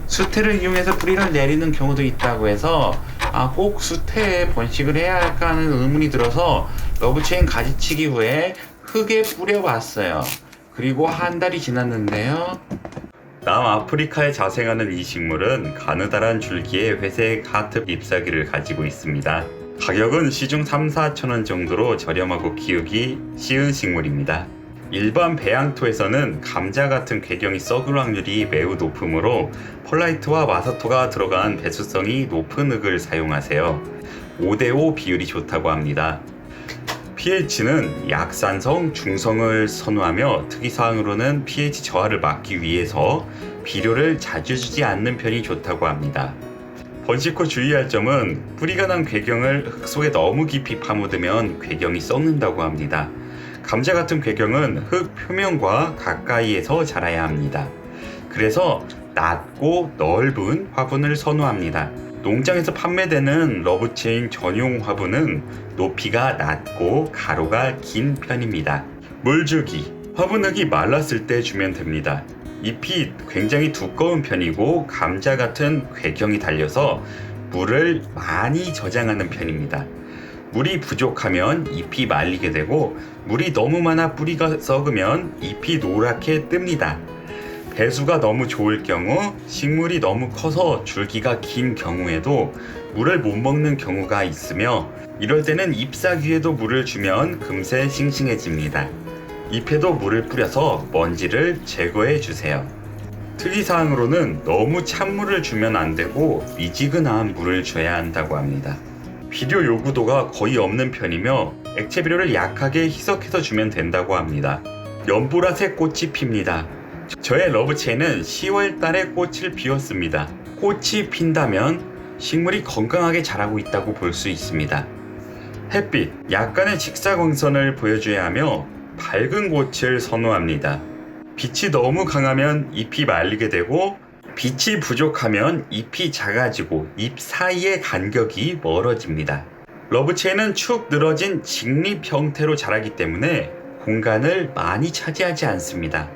수태를 이용해서 뿌리를 내리는 경우도 있다고 해서 꼭 수태에 번식을 해야 할까 하는 의문이 들어서 러브체인 가지치기 후에 흙에 뿌려봤어요. 그리고 한 달이 지났는데요. 남아프리카에 자생하는 이 식물은 가느다란 줄기에 회색 하트 잎사귀를 가지고 있습니다. 가격은 시중 3-4천원 정도로 저렴하고 키우기 쉬운 식물입니다. 일반 배양토에서는 감자 같은 궤경이 썩을 확률이 매우 높으므로 펄라이트와 마사토가 들어간 배수성이 높은 흙을 사용하세요. 5대5 비율이 좋다고 합니다. pH는 약산성, 중성을 선호하며 특이사항으로는 pH 저하를 막기 위해서 비료를 자주 주지 않는 편이 좋다고 합니다. 번식 후 주의할 점은 뿌리가 난 궤경을 흙 속에 너무 깊이 파묻으면 궤경이 썩는다고 합니다. 감자 같은 궤경은 흙 표면과 가까이에서 자라야 합니다. 그래서 낮고 넓은 화분을 선호합니다. 농장에서 판매되는 러브체인 전용 화분은 높이가 낮고 가로가 긴 편입니다. 물 주기. 화분 흙이 말랐을 때 주면 됩니다. 잎이 굉장히 두꺼운 편이고 감자 같은 궤경이 달려서 물을 많이 저장하는 편입니다. 물이 부족하면 잎이 말리게 되고 물이 너무 많아 뿌리가 썩으면 잎이 노랗게 뜹니다. 배수가 너무 좋을 경우, 식물이 너무 커서 줄기가 긴 경우에도 물을 못 먹는 경우가 있으며 이럴 때는 잎사귀에도 물을 주면 금세 싱싱해집니다. 잎에도 물을 뿌려서 먼지를 제거해 주세요. 특이사항으로는 너무 찬물을 주면 안 되고 미지근한 물을 줘야 한다고 합니다. 비료 요구도가 거의 없는 편이며 액체 비료를 약하게 희석해서 주면 된다고 합니다. 연보라색 꽃이 핍니다. 저의 러브체인은 10월 달에 꽃을 피웠습니다. 꽃이 핀다면 식물이 건강하게 자라고 있다고 볼 수 있습니다. 햇빛, 약간의 직사광선을 보여줘야 하며 밝은 꽃을 선호합니다. 빛이 너무 강하면 잎이 말리게 되고 빛이 부족하면 잎이 작아지고 잎 사이의 간격이 멀어집니다. 러브체인은 축 늘어진 직립 형태로 자라기 때문에 공간을 많이 차지하지 않습니다.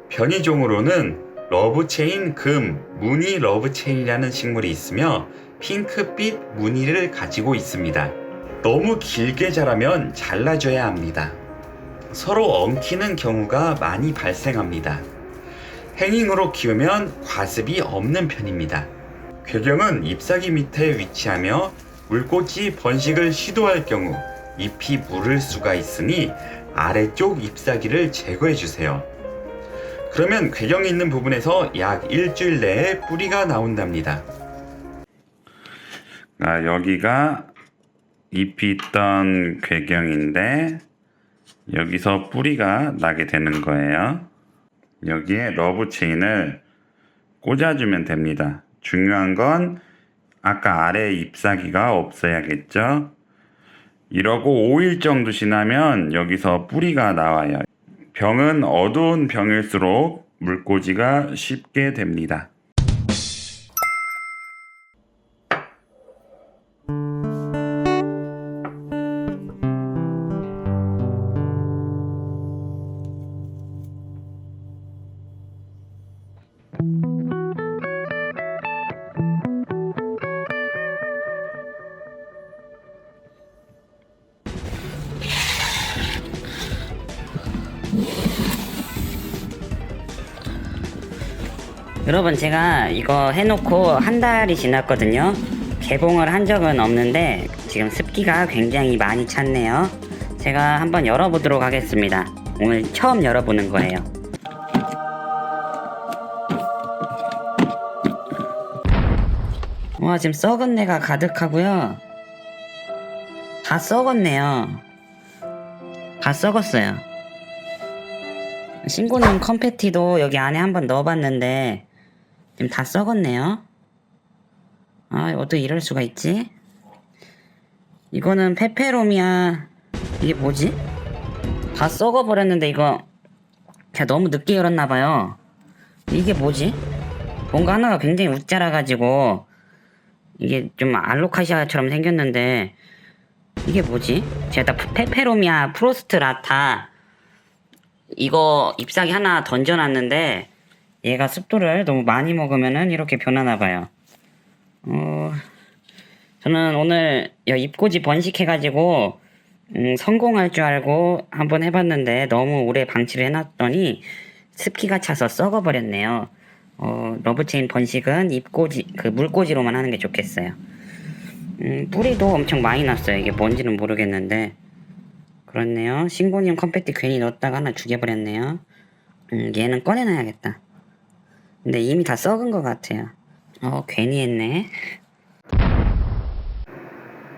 변이종으로는 러브체인 금, 무늬 러브체인이라는 식물이 있으며 핑크빛 무늬를 가지고 있습니다. 너무 길게 자라면 잘라줘야 합니다. 서로 엉키는 경우가 많이 발생합니다. 행잉으로 키우면 과습이 없는 편입니다. 궤경은 잎사귀 밑에 위치하며 물꽃이 번식을 시도할 경우 잎이 물을 수가 있으니 아래쪽 잎사귀를 제거해 주세요. 그러면 궤경이 있는 부분에서 약 일주일 내에 뿌리가 나온답니다. 여기가 잎이 있던 궤경인데 여기서 뿌리가 나게 되는 거예요. 여기에 러브체인을 꽂아주면 됩니다. 중요한 건 아까 아래 잎사귀가 없어야겠죠. 이러고 5일 정도 지나면 여기서 뿌리가 나와요. 병은 어두운 병일수록 물꽂이가 쉽게 됩니다. 여러분, 제가 이거 해놓고 한 달이 지났거든요. 개봉을 한 적은 없는데 지금 습기가 굉장히 많이 찼네요. 제가 한번 열어보도록 하겠습니다. 오늘 처음 열어보는 거예요. 와, 지금 썩은 내가 가득하고요. 다 썩었네요. 다 썩었어요. 신고는 컴패티도 여기 안에 한번 넣어봤는데 지금 다 썩었네요. 어떻게 이럴 수가 있지? 이거는 페페로미아. 이게 뭐지? 다 썩어버렸는데 이거 그냥 너무 늦게 열었나봐요. 이게 뭐지? 뭔가 하나가 굉장히 웃자라가지고 이게 좀 알로카시아처럼 생겼는데 이게 뭐지? 제가 다 페페로미아 프로스트라타 이거 잎사귀 하나 던져놨는데 얘가 습도를 너무 많이 먹으면은 이렇게 변하나 봐요. 저는 오늘 잎꽂이 번식해가지고 성공할 줄 알고 한번 해봤는데 너무 오래 방치를 해놨더니 습기가 차서 썩어버렸네요. 러브체인 번식은 잎꽂이, 물꽂이로만 하는 게 좋겠어요. 뿌리도 엄청 많이 났어요. 이게 뭔지는 모르겠는데. 그렇네요. 싱고니움 컴팩트 괜히 넣었다가 하나 죽여버렸네요. 얘는 꺼내놔야겠다. 근데 이미 다 썩은 것 같아요. 괜히 했네.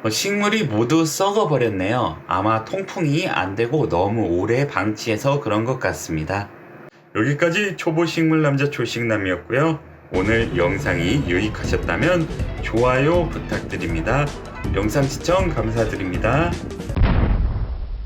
식물이 모두 썩어버렸네요. 아마 통풍이 안 되고 너무 오래 방치해서 그런 것 같습니다. 여기까지 초보식물 남자 초식남이었고요. 오늘 영상이 유익하셨다면 좋아요 부탁드립니다. 영상 시청 감사드립니다.